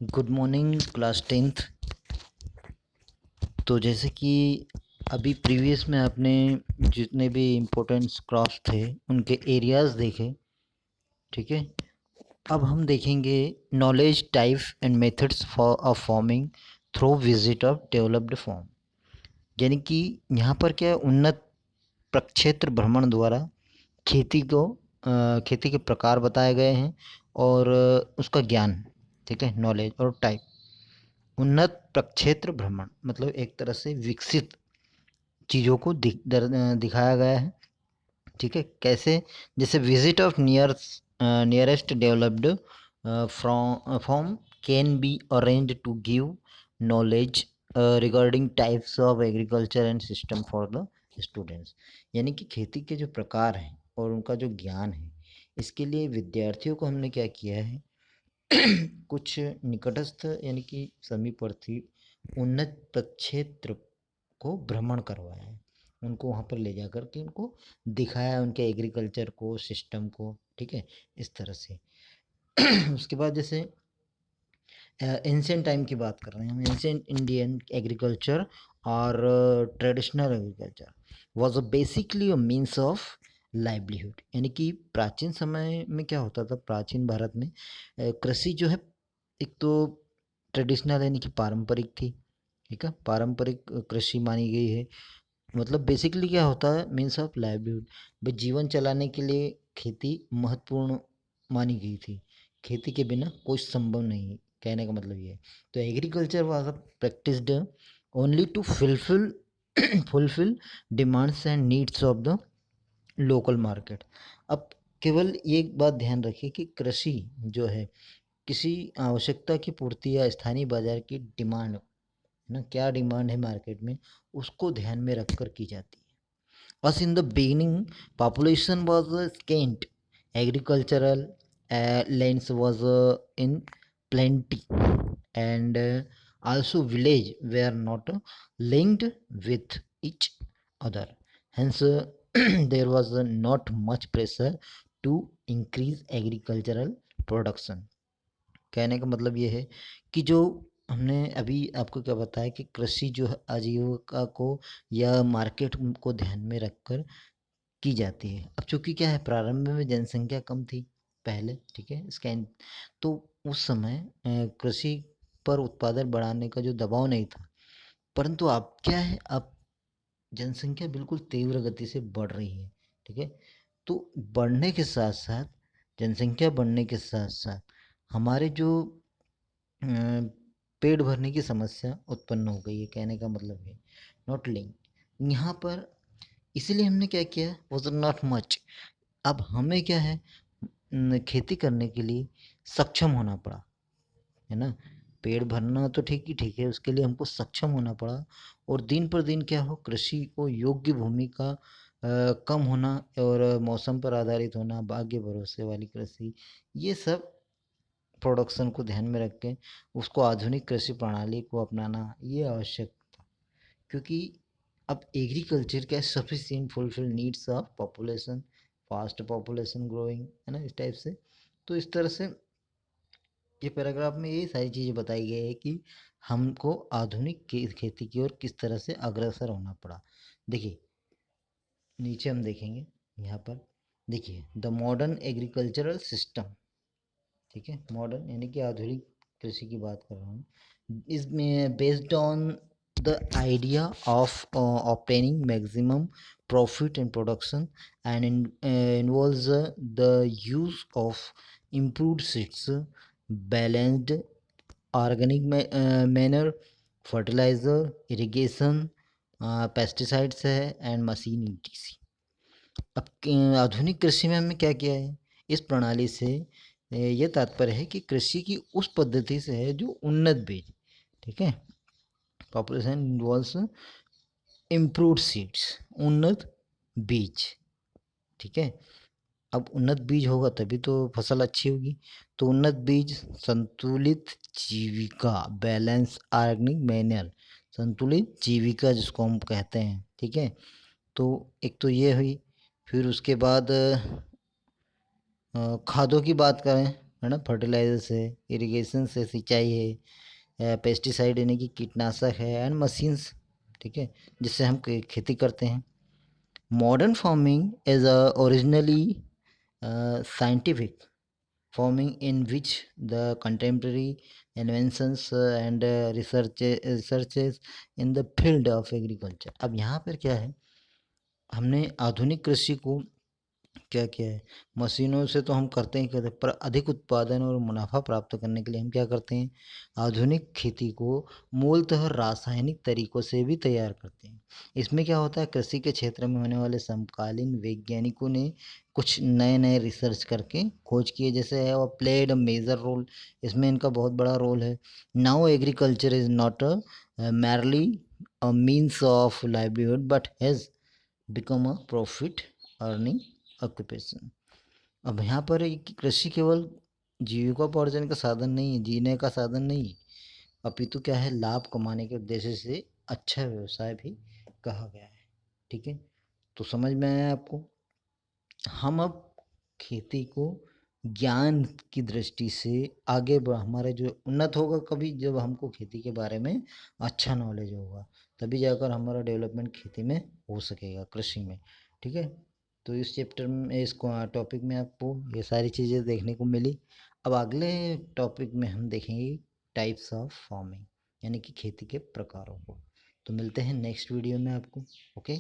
Good morning class 10th। तो जैसे कि अभी प्रीवियस में आपने जितने भी इम्पोर्टेंट क्रॉप्स थे उनके एरियाज़ देखे, ठीक है। अब हम देखेंगे knowledge type and methods for of forming through visit of developed form. यानी कि यहाँ पर क्या है, उन्नत प्रक्षेत्र भ्रमण द्वारा खेती को खेती के प्रकार बताए गए हैं और उसका ज्ञान, ठीक है, नॉलेज और टाइप। उन्नत प्रक्षेत्र भ्रमण मतलब एक तरह से विकसित चीज़ों को दिखाया गया है, ठीक है। कैसे? जैसे visit of nearest developed farm can be arrange to give knowledge regarding types of agriculture and system for the students. यानी कि खेती के जो प्रकार हैं और उनका जो ज्ञान है, इसके लिए विद्यार्थियों को हमने क्या किया है कुछ निकटस्थ यानी कि समीपवर्ती उन्नत प्रक्षेत्र को भ्रमण करवाया है। उनको वहाँ पर ले जा कर के उनको दिखाया उनके एग्रीकल्चर को, सिस्टम को, ठीक है, इस तरह से। उसके बाद जैसे एंशियंट टाइम की बात कर रहे हैं हम, एंशियंट इंडियन एग्रीकल्चर और traditional agriculture was basically a means of livelihood. यानी कि प्राचीन समय में क्या होता था, प्राचीन भारत में कृषि जो है, एक तो ट्रेडिशनल यानी कि पारंपरिक थी, ठीक है, पारंपरिक कृषि मानी गई है। मतलब बेसिकली क्या होता है, मीन्स ऑफ लाइवलीहुड, भाई जीवन चलाने के लिए खेती महत्वपूर्ण मानी गई थी। खेती के बिना कुछ संभव नहीं, कहने का मतलब ये है। तो agriculture was practised only to fulfil fulfil demands and needs of the local market. अब केवल ये एक बात ध्यान रखिए कि कृषि जो है किसी आवश्यकता की पूर्ति या स्थानीय बाजार की डिमांड, ना क्या डिमांड है मार्केट में, उसको ध्यान में रखकर की जाती है। As in the beginning, population was scant. Agricultural lands was in plenty, and also village were not linked with each other. Hence, there was not much pressure to increase agricultural production. कहने का मतलब ये है कि जो हमने अभी आपको क्या बताया कि कृषि जो है आजीविका को या मार्केट को ध्यान में रखकर की जाती है। अब चूंकि क्या है, प्रारंभ में जनसंख्या कम थी पहले, ठीक है, इसका तो उस समय कृषि पर उत्पादन बढ़ाने का जो दबाव नहीं था। परंतु अब क्या है, अब जनसंख्या बिल्कुल तीव्र गति से बढ़ रही है, ठीक है। तो बढ़ने के साथ साथ, जनसंख्या बढ़ने के साथ साथ हमारे जो पेट भरने की समस्या उत्पन्न हो गई है, कहने का मतलब है नॉट लिंक यहाँ पर। इसीलिए हमने क्या किया, वॉज नॉट मच। अब हमें क्या है, खेती करने के लिए सक्षम होना पड़ा, है ना। पेट भरना तो ठीक ही ठीक है, उसके लिए हमको सक्षम होना पड़ा। और दिन पर दिन क्या हो, कृषि को योग्य भूमि का कम होना और मौसम पर आधारित होना, भाग्य भरोसे वाली कृषि, ये सब प्रोडक्शन को ध्यान में रख के उसको आधुनिक कृषि प्रणाली को अपनाना ये आवश्यक था। क्योंकि अब एग्रीकल्चर क्या sufficient fulfil needs of population, fast population growing, है ना, इस टाइप से। तो इस तरह से ये पैराग्राफ में ये सारी चीज़ें बताई गई है कि हमको आधुनिक खेती की ओर किस तरह से अग्रसर होना पड़ा। देखिए नीचे हम देखेंगे, यहाँ पर देखिए द मॉडर्न एग्रीकल्चरल सिस्टम, ठीक है, मॉडर्न यानी कि आधुनिक कृषि की बात कर रहा हूँ, इसमें based on the idea of obtaining maximum profit in production and involves the use of improved seeds, balanced organic manure, fertilizer, irrigation, pesticides है एंड मशीन ईटीसी। अब आधुनिक कृषि में हमने क्या किया है, इस प्रणाली से ये तात्पर्य है कि कृषि की उस पद्धति से है जो उन्नत बीज, ठीक है, पॉपुलेशन इन्वॉल्व्स इम्प्रूव्ड सीड्स, उन्नत बीज, ठीक है। अब उन्नत बीज होगा तभी तो फसल अच्छी होगी। तो उन्नत बीज, संतुलित जीविका, बैलेंस ऑर्गेनिक मैन्योर, संतुलित जीविका जिसको हम कहते हैं, ठीक है। तो एक तो ये हुई, फिर उसके बाद खादों की बात करें है ना, फर्टिलाइजर से, इरिगेशन से, सिंचाई है, पेस्टिसाइड यानी कि कीटनाशक है, एंड मशीन्स, ठीक है, जिससे हम खेती करते हैं। Modern farming is originally scientific farming in which the contemporary inventions and researches in the field of agriculture। अब यहाँ पर क्या है, हमने आधुनिक कृषि को क्या किया है, मशीनों से तो हम करते ही करते, पर अधिक उत्पादन और मुनाफा प्राप्त करने के लिए हम क्या करते हैं, आधुनिक खेती को मूलतः रासायनिक तरीकों से भी तैयार करते हैं। इसमें क्या होता है, कृषि के क्षेत्र में होने वाले समकालीन वैज्ञानिकों ने कुछ नए नए रिसर्च करके खोज किए, जैसे है वो प्लेड अ मेजर रोल, इसमें इनका बहुत बड़ा रोल है। Now agriculture is not a merely a means of livelihood but has become a profit earning occupation। अब यहाँ पर कृषि केवल जीविकोपार्जन का साधन नहीं है, जीने का साधन नहीं है, अपितु क्या है, लाभ कमाने के उद्देश्य से अच्छा व्यवसाय भी कहा गया है। ठीक है, तो समझ में आया आपको। हम अब खेती को ज्ञान की दृष्टि से आगे बढ़, हमारे जो उन्नत होगा कभी, जब हमको खेती के बारे में अच्छा नॉलेज होगा, तभी जाकर हमारा डेवलपमेंट खेती में हो सकेगा, कृषि में। ठीक है, तो इस चैप्टर में, इस टॉपिक में आपको ये सारी चीज़ें देखने को मिली। अब अगले टॉपिक में हम देखेंगे टाइप्स ऑफ फार्मिंग, यानी कि खेती के प्रकारों को। तो मिलते हैं नेक्स्ट वीडियो में आपको। ओके।